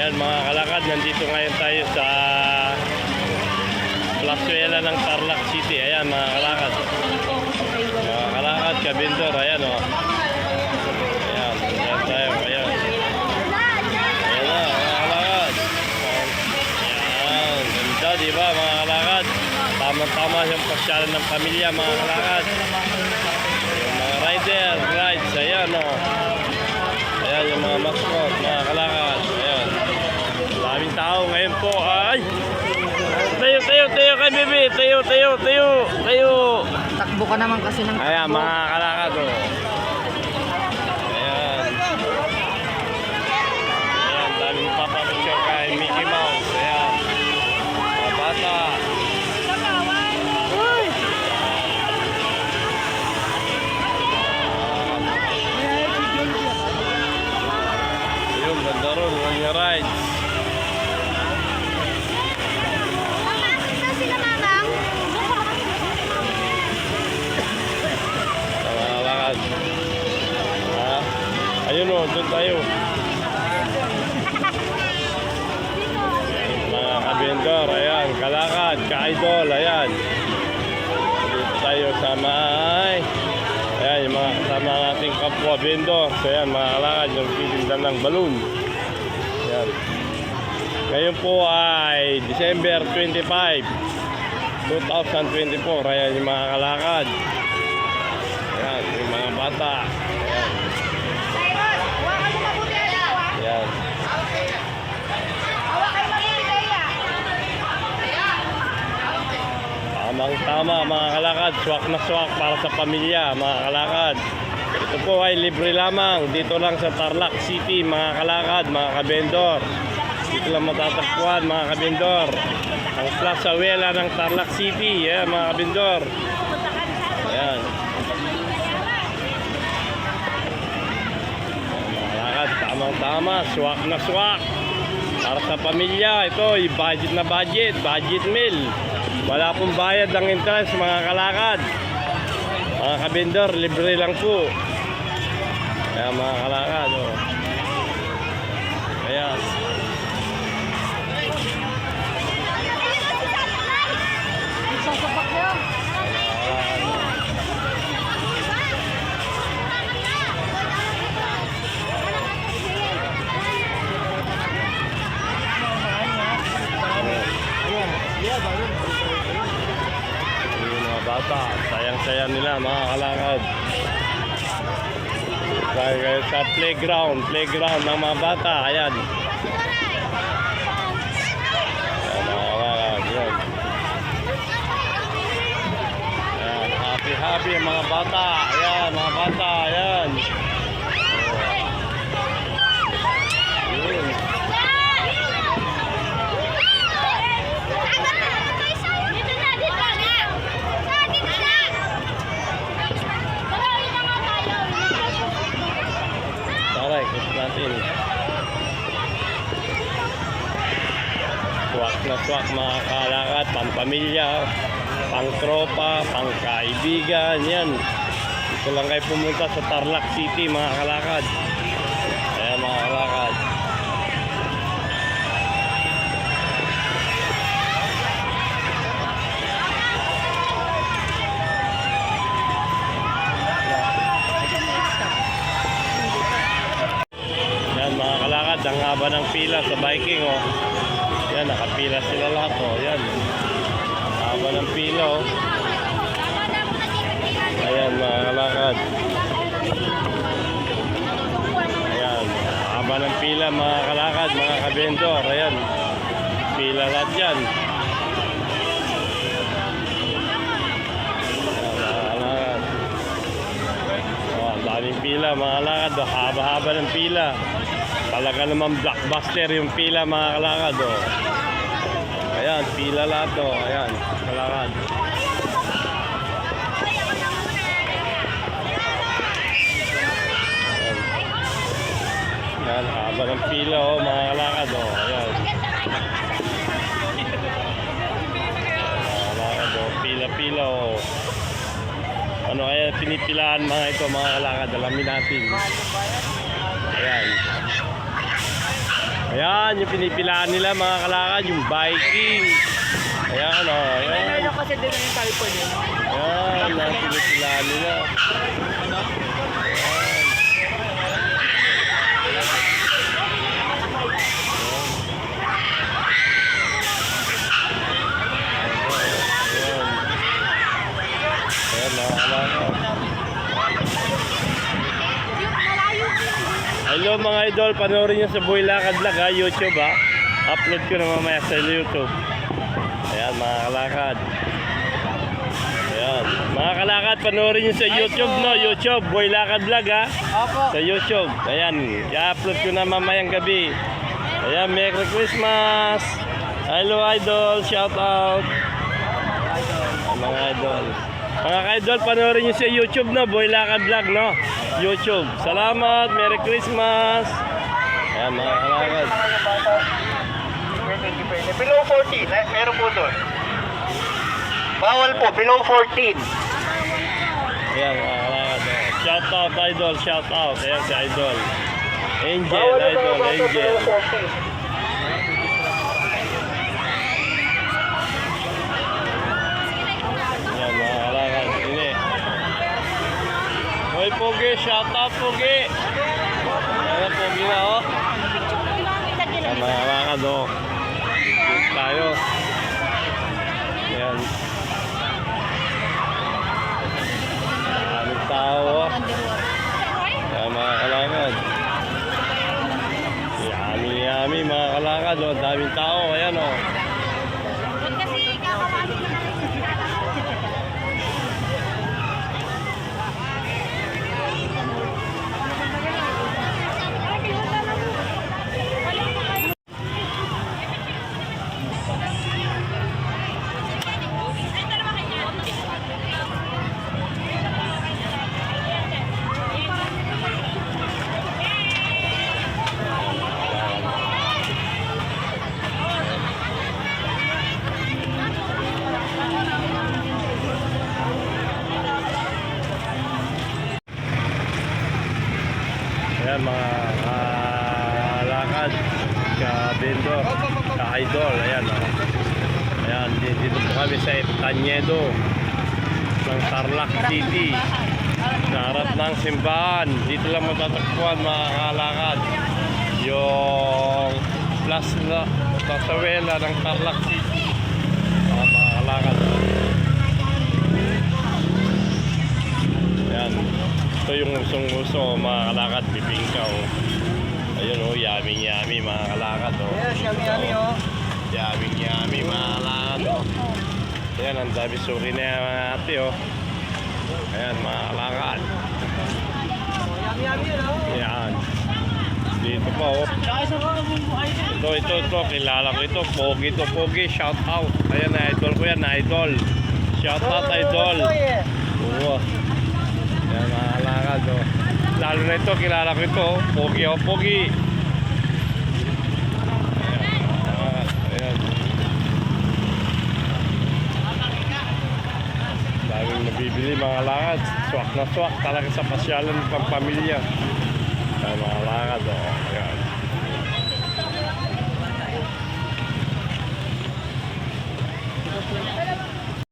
Ayan mga kalakad, nandito ngayon tayo sa Plazuela ng Tarlac City. Ayan mga kalakad. Mga kalakad, kabindor. Ayan o. Ayan, ayan tayo. Ayan. Ayan na mga kalakad. Ayan, ganda diba mga kalakad. Tama-tama yung pasyalan ng pamilya mga kalakad. Yung mga rides. Ayan o. Ayan yung mga mascot, mga kalakad. Ayan. Maraming tao ngayon po. Ay! Tayo kay bebe. Tayo. Takbo ka naman kasi ng takbo. Ayan mga kalakad o. Ayan. Ayan, daming papapicture kay Mickey Mouse. Ayan. Mga bata. Yung ganda ron, yung rides. Ayun o, doon tayo. Mga kabindor, ayan, kalakad, ka-idol, ayan. Dito tayo sa may. Ayan, yung mga kasama nating kapwa bindor. So ayan, mga kalakad, yung titindan ng balloon. Ayan. Ngayon po ay December 25, 2024. Ayan, yung mga kalakad. Ayan, yung mga bata. Ayan. Ayan. Tamang-tama mga kalakad, swak na swak para sa pamilya mga kalakad. Ito po ay libre lamang dito lang sa Tarlac City mga kalakad, mga kabendor. Dito lang matatagpuan mga kabendor. Ang Plazuela ng Tarlac City, yeah, mga kabendor. Ayan. Tamang-tama, swak na swak para sa pamilya. Ito, budget na budget meal. Wala pong bayad ng interest mga kalakad. Mga kabindor, libre lang po. Kaya mga kalakad oh. Ayan. Bata, sayang-sayang nila mga kalakad. Dahil sa playground ng mga bata. Ayan. Ayan mga kalakad. Ayan. Ayan. Happy ang mga bata. Ayan mga bata. Ayan. Natin. Swak na swak mga kalakad, pampamilya, pang tropa, pang kaibigan, yan. Dito lang kayo pumunta sa Tarlac City mga kalakad. Ayan mga kalakad. Ang haba ng pila sa biking oh. Yan, nakapila sila lahat oh. Yan. Ang haba ng pila oh. Ayan mga kalakad. Ayan, ang haba ng pila mga kalakad, mga kabendor. Ayan. Pila lahat yan. Ayan, mga kalakad. Oh, ang daming pila mga kalakad oh. Haba-haba ng pila. Talaga naman blockbuster yung pila mga kalakad oh. Ayan, pila lahat oh. Ayan, kalakad. Ayan, haba ng pila oh mga kalakad oh. Ayan. Kalakad oh, pila-pila oh. Ano kaya pinipilaan mga ito mga kalakad? Alamin natin. Ayan. Ayan, yung pinipilaan nila mga kalakad, yung Viking. Ayan, o. Ayan. Meron kasi din yung talpo din. Ayan, ang pinipilaan nila. Ayan, mga kalakad. Hello mga idol, panoorin nyo sa Boy Lakad Vlog ha, YouTube ha. Upload ko na mamaya sa YouTube. Ayan mga kalakad. Ayan, mga kalakad, panoorin nyo sa YouTube no, YouTube, Boy Lakad Vlog ha. Opo. Sa YouTube. Ayan, i-upload ko na mamayang gabi. Ayan, Merry Christmas. Hello idol, shout out. Mga idol. Mga idol, panoorin nyo sa YouTube no, Boy Lakad Vlog no. YouTube. Salamat, Merry Christmas. Ayan mga kalakad. Below 14, meron po doon. Bawal po, below 14. Ayan mga kalakad. Shout out idol, shout out. Ayan si idol. Angel, idol, Angel. Ayan mga kalakad. Ini. Hoy Pogi, shout out Pogi. Ayan Pogi na oh. Ayan mga kalakad oh. Dito tayo. Ayan. Maraming tao oh. Ayan mga kalakad. Yummy yummy mga kalakad oh. Daming tao. Ayan oh. Ayan mga kalakad, ka-vendor, ka-idol. Ayan o. Ayan, dito po kami sa Tanyedo ng Tarlac City. Sa harap ng simbahan. Dito lang matatagpuan mga kalakad. Yung Plaza ng Tarlac City. Mga kalakad. Ayan. Ito yung usong-uso mga kalakad, bibingka oh. Ayun oh, yummy mga kalakad oh. Yes, yummy oh. Yummy mga kalakad oh. Ayan, ang dami suri na yan mga ate oh. Ayan mga kalakad. Yummy oh. Ayan. Dito pa oh. Ito, kilala ko ito. Pogi, shout out. Ayan, idol ko yan, idol. Shout out, idol. Oo. Ayan mga kalakad oh. Lalo na ito, kilala ko ito oh. Pogi oh, pogi. Ayan. Daming nabibili mga kalakad. Swak na swak talaga sa pasyalan ng pamilya. Ayan mga kalakad oh. Ayan.